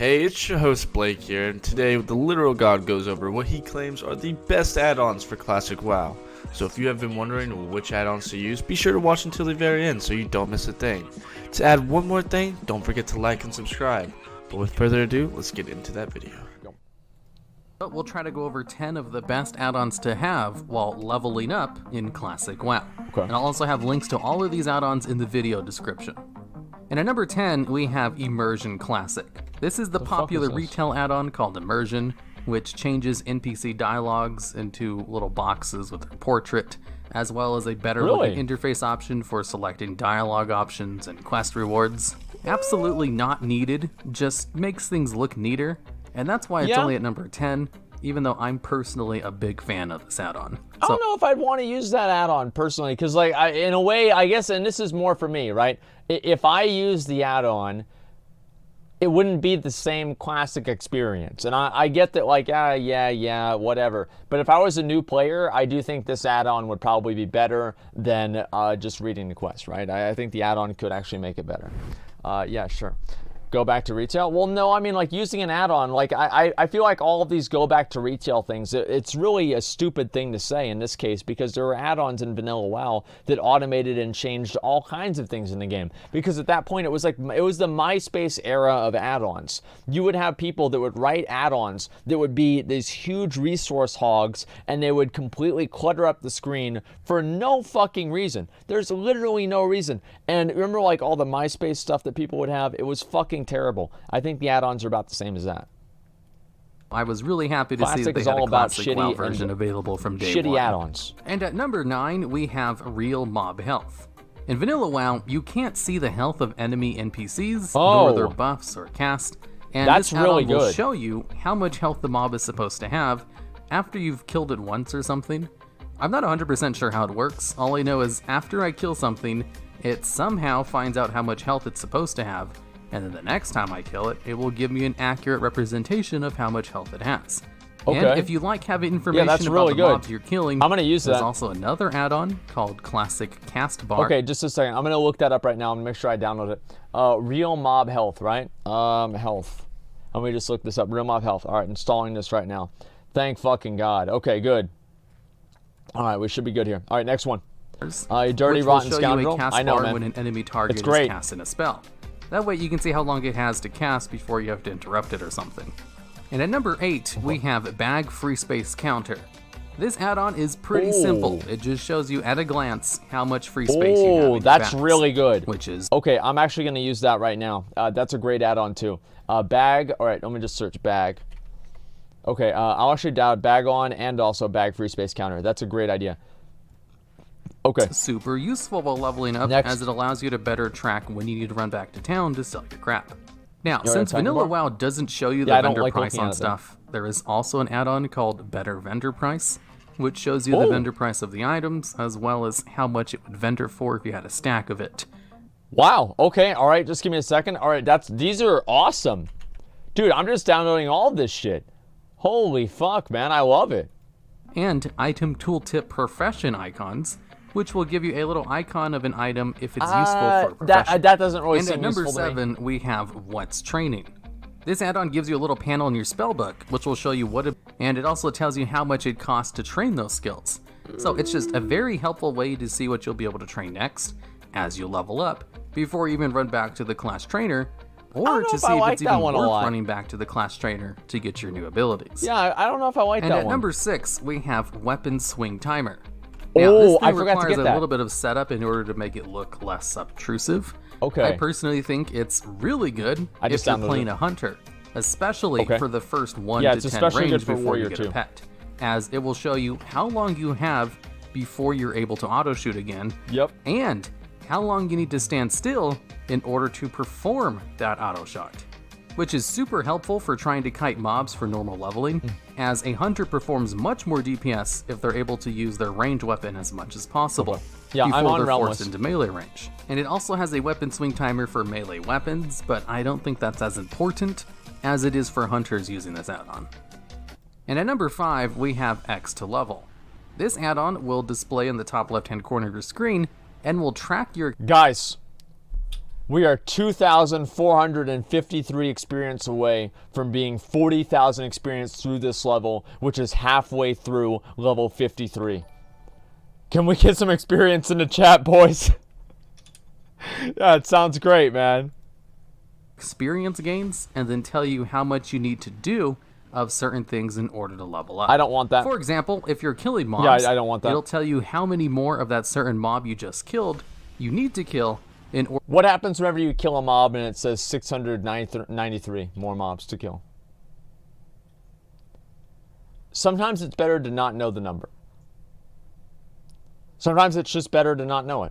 Hey, it's your host Blake here, and today the Literal God goes over what he claims are the best add-ons for Classic WoW. So if you have been wondering which add-ons to use, be sure to watch until the very end so you don't miss a thing. To add one more thing, don't forget to like and subscribe. But with further ado, let's get into that video. But we'll try to go over 10 of the best add-ons to have while leveling up in Classic WoW. Okay. And I'll also have links to all of these add-ons in the video description. And at number 10, we have Immersion Classic. This is the popular retail add-on called Immersion, which changes NPC dialogues into little boxes with their portrait, as well as a better looking interface option for selecting dialogue options and quest rewards. Absolutely not needed, just makes things look neater, and that's why it's only at number 10, even though I'm personally a big fan of this add-on. I don't know if I'd want to use that add-on personally, because like in a way, I guess, and this is more for me, right? If I use the add-on, it wouldn't be the same classic experience. And I get that, like, yeah, whatever. But if I was a new player, I do think this add-on would probably be better than just reading the quest, right? I think the add-on could actually make it better. Yeah, sure. Go back to retail? Well, no, I mean, like, using an add-on, like, I feel like all of these go back to retail things, it's really a stupid thing to say in this case, because there are add-ons in vanilla WoW that automated and changed all kinds of things in the game. Because at that point, it was the MySpace era of add-ons. You would have people that would write add-ons that would be these huge resource hogs, and they would completely clutter up the screen for no fucking reason. There's literally no reason. And remember, like, all the MySpace stuff that people would have? It was fucking terrible. I think the add-ons are about the same as that. I was really happy to see that they had a Classic WoW version available from day one. Shitty add-ons. And at number 9, we have Real Mob Health. In vanilla WoW, you can't see the health of enemy NPCs, nor their buffs or cast, and this add-on will show you how much health the mob is supposed to have after you've killed it once or something. I'm not 100% sure how it works. All I know is after I kill something, it somehow finds out how much health it's supposed to have, and then the next time I kill it, it will give me an accurate representation of how much health it has. Okay. And if you like having information about the mobs you're killing, I'm going to use that. There's also another add-on called Classic Cast Bar. Okay, just a second. I'm going to look that up right now and make sure I download it. Real Mob Health, right? Health. Let me just look this up. Real Mob Health. All right, installing this right now. Thank fucking God. Okay, good. All right, we should be good here. All right, next one. Dirty Rotten Scoundrel. I know, man. When an enemy target is casting a spell. That way you can see how long it has to cast before you have to interrupt it or something. And at number 8, we have Bag Free Space Counter. This add-on is pretty simple. It just shows you at a glance how much free space you have in your that's bags, really good. Which is... Okay, I'm actually going to use that right now. That's a great add-on too. Bag, all right, let me just search bag. Okay, I'll actually download Bag On and also Bag Free Space Counter. That's a great idea. Okay. It's super useful while leveling up, as it allows you to better track when you need to run back to town to sell your crap. Now, since vanilla WoW doesn't show you the vendor price on stuff, there is also an add-on called Better Vendor Price, which shows you the vendor price of the items, as well as how much it would vendor for if you had a stack of it. Wow, okay, all right, just give me a second. All right, these are awesome. Dude, I'm just downloading all of this shit. Holy fuck, man, I love it. And Item Tooltip Profession icons, which will give you a little icon of an item if it's useful for profession. That doesn't really seem useful to me. And at number 7, we have What's Training. This add-on gives you a little panel in your spellbook, which will show you and it also tells you how much it costs to train those skills. So it's just a very helpful way to see what you'll be able to train next as you level up, before you even run back to the class trainer, or to see if it's even worth running back to the class trainer to get your new abilities. Yeah, I don't know if I like that one. And at number 6, we have Weapon Swing Timer. Now, this thing requires a little bit of setup in order to make it look less obtrusive. Okay. I personally think it's really good if you're playing a hunter, especially for the first 1 to 10 range before you get a pet, as it will show you how long you have before you're able to auto-shoot again, and how long you need to stand still in order to perform that auto-shot, which is super helpful for trying to kite mobs for normal leveling, as a hunter performs much more DPS if they're able to use their ranged weapon as much as possible before they're forced into melee range. And it also has a weapon swing timer for melee weapons, but I don't think that's as important as it is for hunters using this add-on. And at number 5, we have X to Level. This add-on will display in the top left-hand corner of your screen and will track your... Guys, We are 2,453 experience away from being 40,000 experience through this level, which is halfway through level 53. Can we get some experience in the chat, boys? Yeah, it sounds great, man. Experience gains, and then tell you how much you need to do of certain things in order to level up. I don't want that. For example, if you're killing mobs, I don't want that. It'll tell you how many more of that certain mob you just killed you need to kill in order. What happens whenever you kill a mob and it says 693 more mobs to kill? Sometimes it's better to not know the number. Sometimes it's just better to not know it.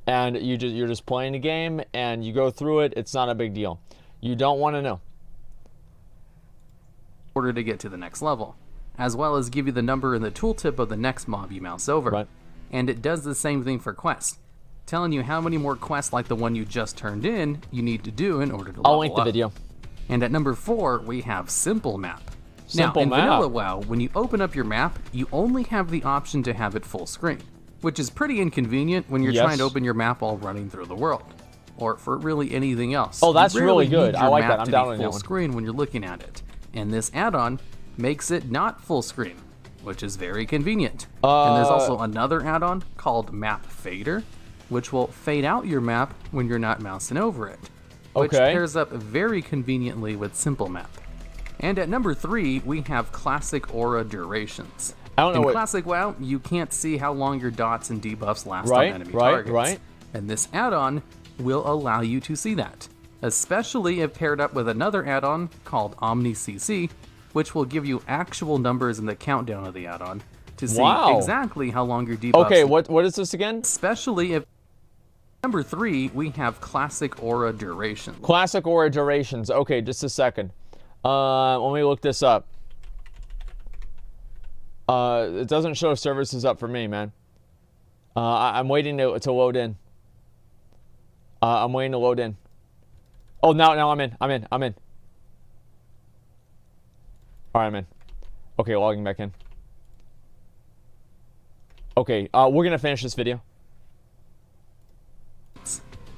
And you're just playing the game and you go through it, it's not a big deal. You don't want to know. In order to get to the next level, as well as give you the number in the tooltip of the next mob you mouse over. Right. And it does the same thing for quests, telling you how many more quests like the one you just turned in you need to do in order to level up. I'll link the video. And at number 4, we have Simple Map. Simple now, in map. Vanilla WoW, when you open up your map, you only have the option to have it full screen, which is pretty inconvenient when you're trying to open your map while running through the world, or for really anything else. Oh, that's you rarely really good. need I your like map that. I'm to downloading be that full one. screen when you're looking at it, and this add-on makes it not full screen, which is very convenient. And there's also another add-on called Map Fader, which will fade out your map when you're not mousing over it, which pairs up very conveniently with Simple Map. And at number 3, we have Classic Aura Durations. I don't know In Classic WoW, you can't see how long your dots and debuffs last on enemy targets. And this add-on will allow you to see that, especially if paired up with another add-on called OmniCC, which will give you actual numbers in the countdown of the add-on to see exactly how long your debuffs. Okay, what is this again? Especially if number 3, we have Classic Aura Durations. Classic Aura Durations. Okay, just a second. Let me look this up. It doesn't show services up for me, man. I'm waiting to load in. I'm waiting to load in. Oh, now I'm in. All right, I'm in. Okay, logging back in. Okay, we're gonna finish this video.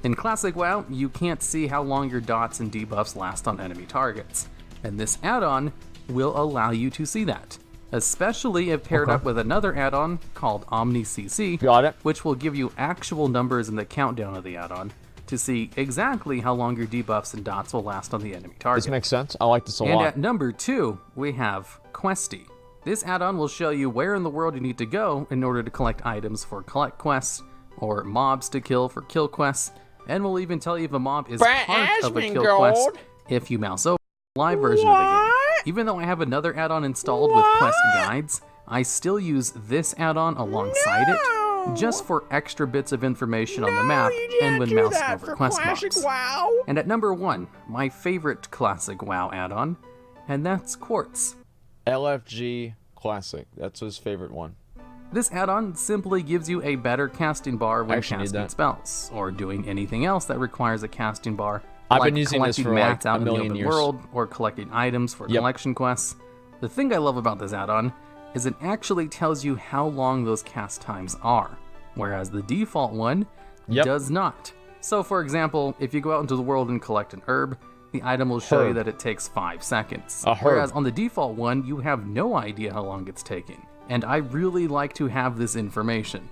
In Classic WoW, you can't see how long your dots and debuffs last on enemy targets, and this add-on will allow you to see that, especially if paired up with another add-on called OmniCC, which will give you actual numbers in the countdown of the add-on to see exactly how long your debuffs and dots will last on the enemy target. This makes sense. I like this a lot. And at number 2, we have Questy. This add-on will show you where in the world you need to go in order to collect items for collect quests, or mobs to kill for kill quests, and will even tell you if a mob is part of a kill quest if you mouse over the live version of the game. Even though I have another add-on installed with quest guides, I still use this add-on alongside it, just for extra bits of information on the map and when mousing over quest mobs. And at number 1, my favorite Classic WoW add-on, and that's Quartz. LFG Classic. That's his favorite one. This add-on simply gives you a better casting bar when casting spells, or doing anything else that requires a casting bar. I've been using this for like a million years. World, or collecting items for collection quests. The thing I love about this add-on is it actually tells you how long those cast times are, whereas the default one does not. So for example, if you go out into the world and collect an herb, the item will show you that it takes 5 seconds. Whereas on the default one, you have no idea how long it's taking. And I really like to have this information.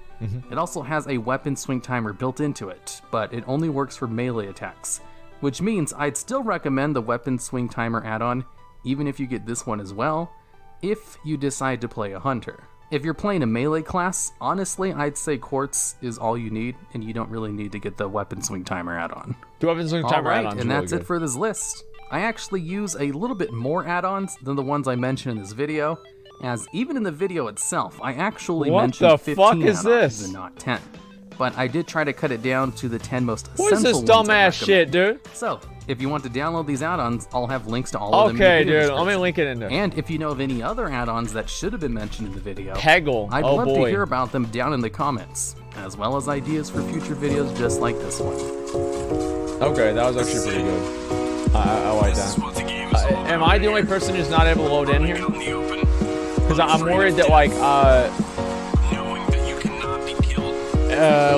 It also has a weapon swing timer built into it, but it only works for melee attacks, which means I'd still recommend the weapon swing timer add-on, even if you get this one as well, if you decide to play a hunter. If you're playing a melee class, honestly, I'd say Quartz is all you need, and you don't really need to get the weapon swing timer add-on. The weapon swing timer add-on. And that's it for this list. I actually use a little bit more add-ons than the ones I mentioned in this video, as even in the video itself, I actually mentioned 15 add-ons and not 10. But I did try to cut it down to the 10 most essential ones. What is this dumbass shit, dude? So, if you want to download these add-ons, I'll have links to all of them in the Okay, video dude, let me link it in there. And if you know of any other add-ons that should have been mentioned in the video, Peggle. I'd love to hear about them down in the comments, as well as ideas for future videos just like this one. Okay, that was actually pretty good. I like that. Am I the only person who's not able to load in here? Because I'm worried that, like,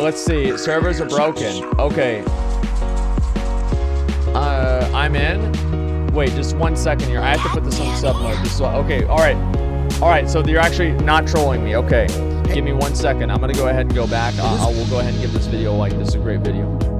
let's see, servers are broken. Okay. I'm in. Wait, just 1 second here. I have to put this on sub mode. Okay, all right. So you're actually not trolling me. Okay, give me 1 second. I'm gonna go ahead and go back. We'll go ahead and give this video a like. This is a great video.